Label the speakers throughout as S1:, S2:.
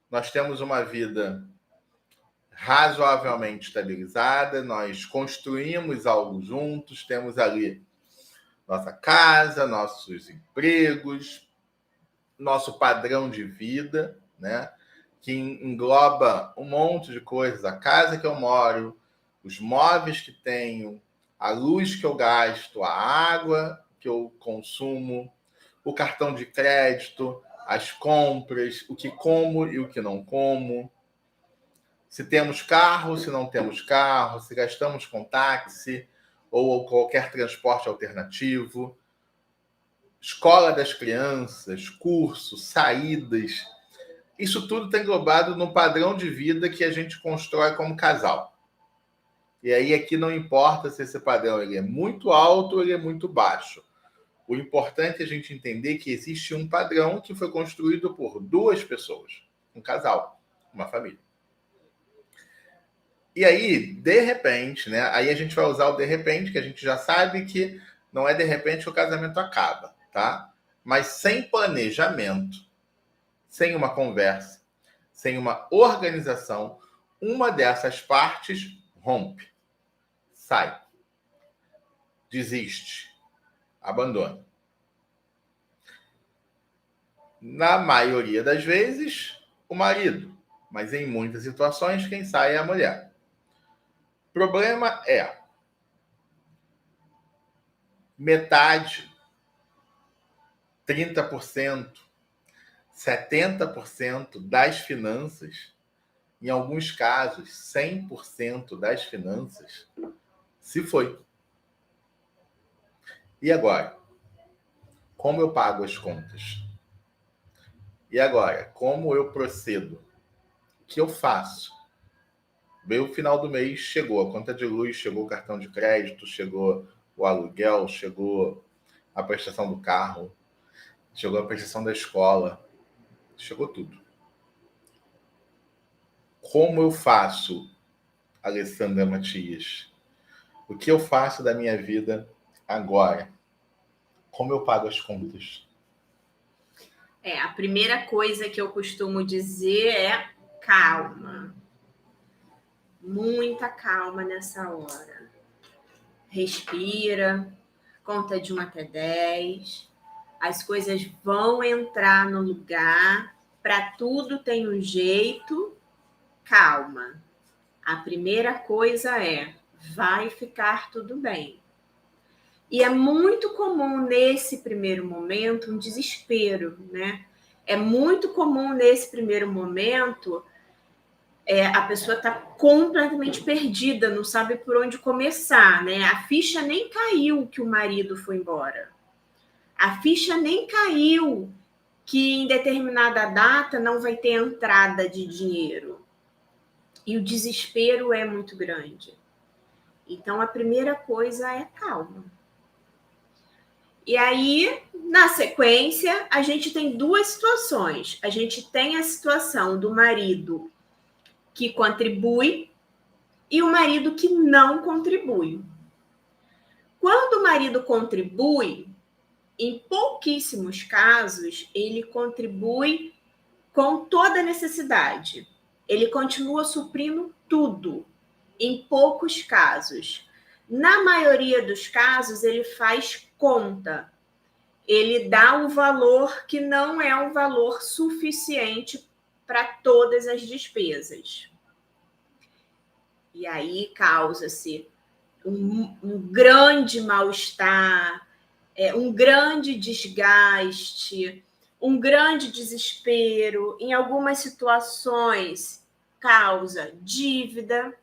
S1: nós temos uma vida razoavelmente estabilizada, nós construímos algo juntos, temos ali nossa casa, nossos empregos, nosso padrão de vida, né? Que engloba um monte de coisas, a casa que eu moro, os móveis que tenho, a luz que eu gasto, a água que eu consumo, o cartão de crédito, as compras, o que como e o que não como, se temos carro, se não temos carro, se gastamos com táxi ou qualquer transporte alternativo, escola das crianças, cursos, saídas. Isso tudo está englobado no padrão de vida que a gente constrói como casal. E aí aqui não importa se esse padrão ele é muito alto ou ele é muito baixo. O importante é a gente entender que existe um padrão que foi construído por duas pessoas, um casal, uma família. E aí, de repente, né? Aí a gente vai usar o de repente, que a gente já sabe que não é de repente que o casamento acaba, tá? Mas sem planejamento, sem uma conversa, sem uma organização, uma dessas partes rompe, sai, desiste, abandona. Na maioria das vezes, o marido, mas em muitas situações, quem sai é a mulher. O problema é metade, 30%, 70% das finanças, em alguns casos, 100% das finanças, se foi. E agora? Como eu pago as contas? E agora? Como eu procedo? O que eu faço? Bem, o final do mês chegou a conta de luz, chegou o cartão de crédito, chegou o aluguel, chegou a prestação do carro, chegou a prestação da escola, chegou tudo. Como eu faço, Alessandra Matias? O que eu faço da minha vida agora? Como eu pago as contas?
S2: A primeira coisa que eu costumo dizer é calma. Muita calma nessa hora. Respira, conta de 1 até 10. As coisas vão entrar no lugar. Para tudo tem um jeito. Calma. A primeira coisa é: vai ficar tudo bem. E é muito comum nesse primeiro momento um desespero, né? É muito comum nesse primeiro momento a pessoa tá completamente perdida, não sabe por onde começar, né? A ficha nem caiu que o marido foi embora. A ficha nem caiu que em determinada data não vai ter entrada de dinheiro. E o desespero é muito grande. Então, a primeira coisa é calma. E aí, na sequência, a gente tem duas situações. A gente tem a situação do marido que contribui e o marido que não contribui. Quando o marido contribui, em pouquíssimos casos, ele contribui com toda a necessidade. Ele continua suprindo tudo. Em poucos casos. Na maioria dos casos, ele faz conta. Ele dá um valor que não é um valor suficiente para todas as despesas. E aí causa-se um grande mal-estar, um grande desgaste, um grande desespero. Em algumas situações, causa dívida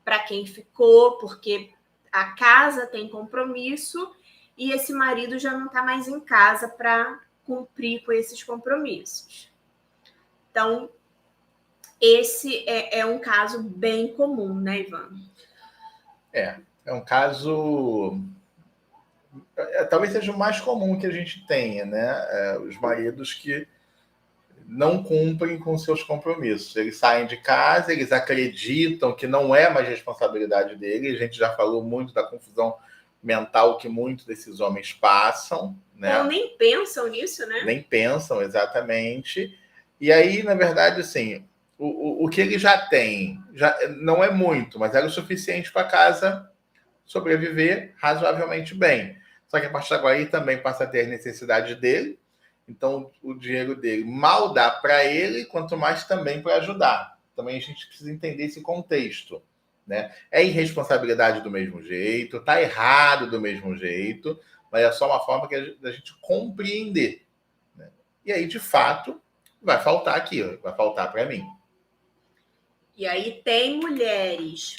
S2: para quem ficou, porque a casa tem compromisso e esse marido já não está mais em casa para cumprir com esses compromissos. Então, esse é um caso bem comum, né, Ivan?
S1: É um caso... talvez seja o mais comum que a gente tenha, né? Os maridos que não cumprem com seus compromissos. Eles saem de casa, eles acreditam que não é mais responsabilidade deles. A gente já falou muito da confusão mental que muitos desses homens passam, né?
S2: Ou nem pensam nisso, né?
S1: Nem pensam, exatamente. E aí, na verdade, assim, o que ele já tem já não é muito, mas era o suficiente para a casa sobreviver razoavelmente bem. Só que a partir de agora ele também passa a ter necessidade dele, então o dinheiro dele mal dá para ele, quanto mais também para ajudar. Também a gente precisa entender esse contexto. Né? É irresponsabilidade do mesmo jeito, tá errado do mesmo jeito, mas é só uma forma da gente compreender. Né? E aí, de fato, vai faltar aqui, vai faltar para mim.
S2: E aí tem mulheres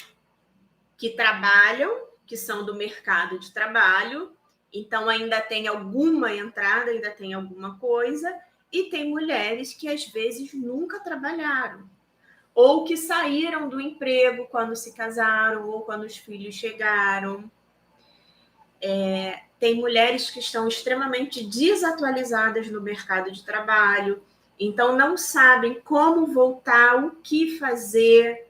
S2: que trabalham, que são do mercado de trabalho, então ainda tem alguma entrada, ainda tem alguma coisa, e tem mulheres que às vezes nunca trabalharam, ou que saíram do emprego quando se casaram, ou quando os filhos chegaram. Tem mulheres que estão extremamente desatualizadas no mercado de trabalho, então não sabem como voltar, o que fazer.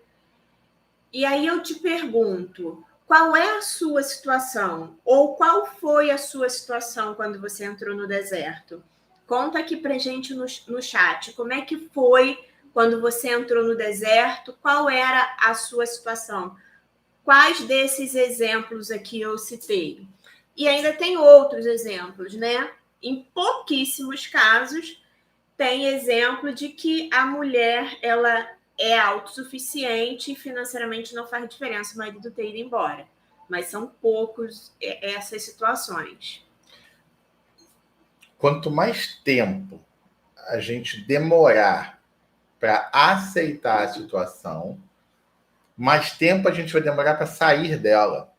S2: E aí eu te pergunto, qual é a sua situação? Ou qual foi a sua situação quando você entrou no deserto? Conta aqui pra gente no chat, como é que foi quando você entrou no deserto? Qual era a sua situação? Quais desses exemplos aqui eu citei? E ainda tem outros exemplos, né? Em pouquíssimos casos, tem exemplo de que a mulher, ela é autossuficiente e financeiramente não faz diferença o marido ter ido embora. Mas são poucos essas situações.
S1: Quanto mais tempo a gente demorar para aceitar a situação, mais tempo a gente vai demorar para sair dela.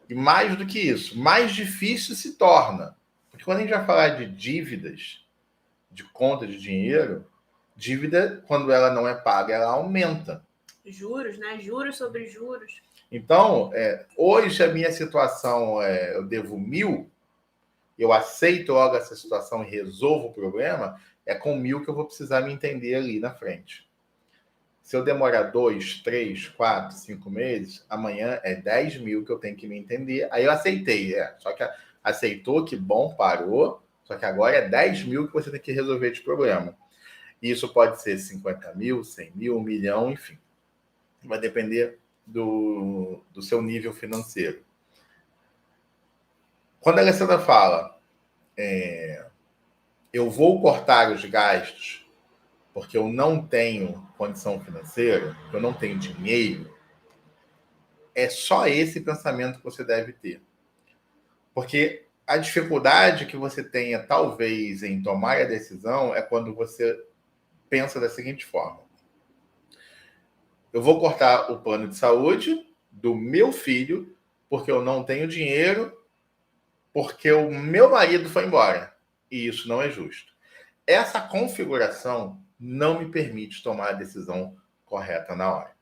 S1: E mais do que isso, mais difícil se torna. Porque quando a gente vai falar de dívidas, de conta de dinheiro, dívida, quando ela não é paga, ela aumenta.
S2: Juros, né? Juros sobre juros.
S1: Então, hoje a minha situação eu devo 1.000, eu aceito logo essa situação e resolvo o problema, é com 1.000 que eu vou precisar me entender ali na frente. Se eu demorar 2, 3, 4, 5 meses, amanhã é 10.000 que eu tenho que me entender. Aí eu aceitei, só que aceitou, que bom, parou. Só que agora é 10.000 que você tem que resolver esse problema. E isso pode ser 50.000, 100.000, 1.000.000, enfim. Vai depender do seu nível financeiro. Quando a Alessandra fala, eu vou cortar os gastos porque eu não tenho condição financeira, eu não tenho dinheiro, é só esse pensamento que você deve ter. Porque a dificuldade que você tenha, talvez, em tomar a decisão é quando você pensa da seguinte forma: eu vou cortar o plano de saúde do meu filho porque eu não tenho dinheiro, porque o meu marido foi embora. E isso não é justo. Essa configuração não me permite tomar a decisão correta na hora.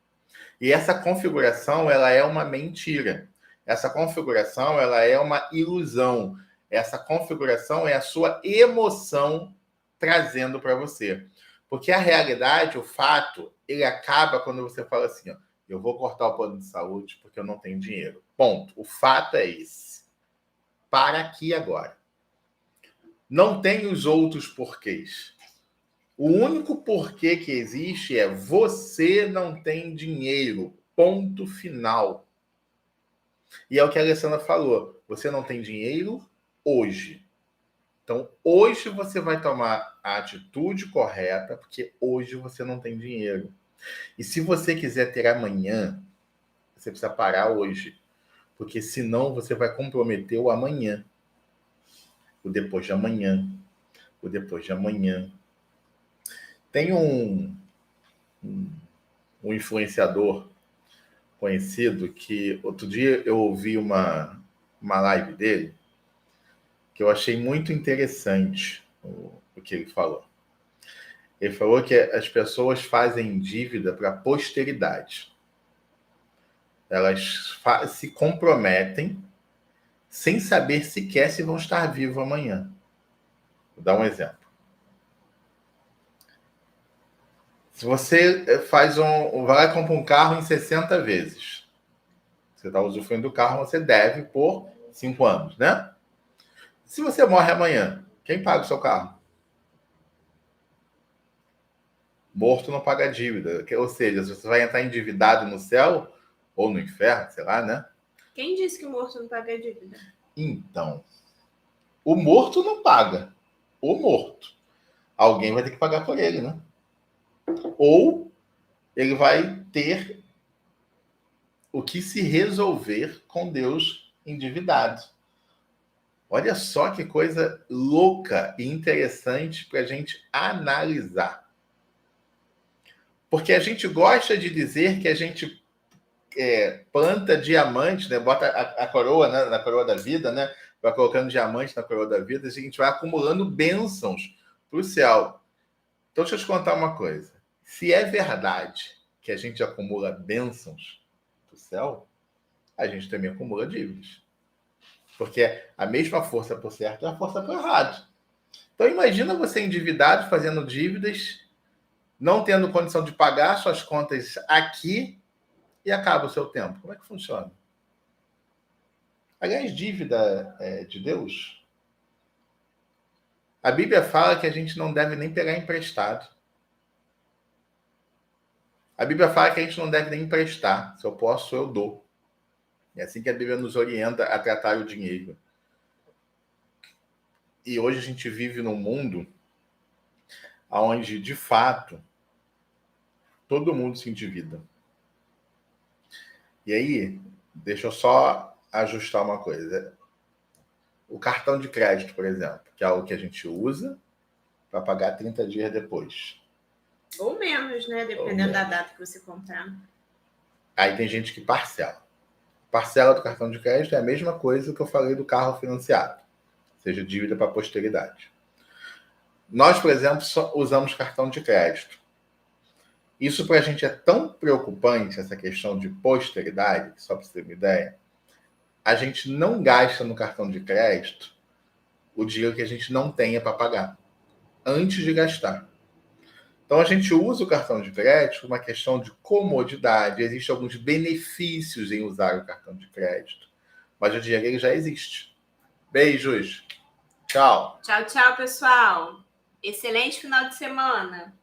S1: E essa configuração, ela é uma mentira. Essa configuração, ela é uma ilusão. Essa configuração é a sua emoção trazendo para você. Porque a realidade, o fato, ele acaba quando você fala assim, ó, eu vou cortar o plano de saúde porque eu não tenho dinheiro. Ponto. O fato é esse. Para aqui agora. Não tem os outros porquês. O único porquê que existe é você não tem dinheiro. Ponto final. E é o que a Alessandra falou. Você não tem dinheiro hoje. Então, hoje você vai tomar a atitude correta, porque hoje você não tem dinheiro. E se você quiser ter amanhã, você precisa parar hoje. Porque senão você vai comprometer o amanhã. O depois de amanhã. O depois de amanhã. Tem um influenciador conhecido que outro dia eu ouvi uma live dele que eu achei muito interessante o que ele falou. Ele falou que as pessoas fazem dívida para a posteridade. Elas se comprometem sem saber sequer se vão estar vivos amanhã. Vou dar um exemplo. Se você vai lá e compra um carro em 60 vezes, você está usufruindo do carro, você deve por 5 anos, né? Se você morre amanhã, quem paga o seu carro? Morto não paga dívida. Ou seja, se você vai entrar endividado no céu ou no inferno, sei lá, né?
S2: Quem disse que o morto não paga dívida?
S1: Então, o morto não paga. O morto. Alguém vai ter que pagar por ele, né? Ou ele vai ter o que se resolver com Deus endividado. Olha só que coisa louca e interessante para a gente analisar. Porque a gente gosta de dizer que a gente planta diamante, né? Bota a coroa, né? Na coroa da vida, né? Vai colocando diamante na coroa da vida, a gente vai acumulando bênçãos para o céu. Então, deixa eu te contar uma coisa. Se é verdade que a gente acumula bênçãos para o céu, a gente também acumula dívidas. Porque a mesma força para o certo é a força para o errado. Então, imagina você endividado, fazendo dívidas, não tendo condição de pagar suas contas aqui e acaba o seu tempo. Como é que funciona? Aliás, dívida de Deus. A Bíblia fala que a gente não deve nem pegar emprestado. A Bíblia fala que a gente não deve nem emprestar. Se eu posso, eu dou. É assim que a Bíblia nos orienta a tratar o dinheiro. E hoje a gente vive num mundo onde, de fato, todo mundo se endivida. E aí, deixa eu só ajustar uma coisa. O cartão de crédito, por exemplo, que é algo que a gente usa para pagar 30 dias depois.
S2: Ou menos, né? Dependendo da data que você comprar.
S1: Aí tem gente que parcela. Parcela do cartão de crédito é a mesma coisa que eu falei do carro financiado, seja dívida para a posteridade. Nós, por exemplo, só usamos cartão de crédito. Isso para a gente é tão preocupante, essa questão de posteridade, só para você ter uma ideia, a gente não gasta no cartão de crédito o dinheiro que a gente não tenha para pagar, antes de gastar. Então, a gente usa o cartão de crédito por uma questão de comodidade. Existem alguns benefícios em usar o cartão de crédito, mas o dinheiro ele já existe. Beijos. Tchau.
S2: Tchau, tchau, pessoal. Excelente final de semana.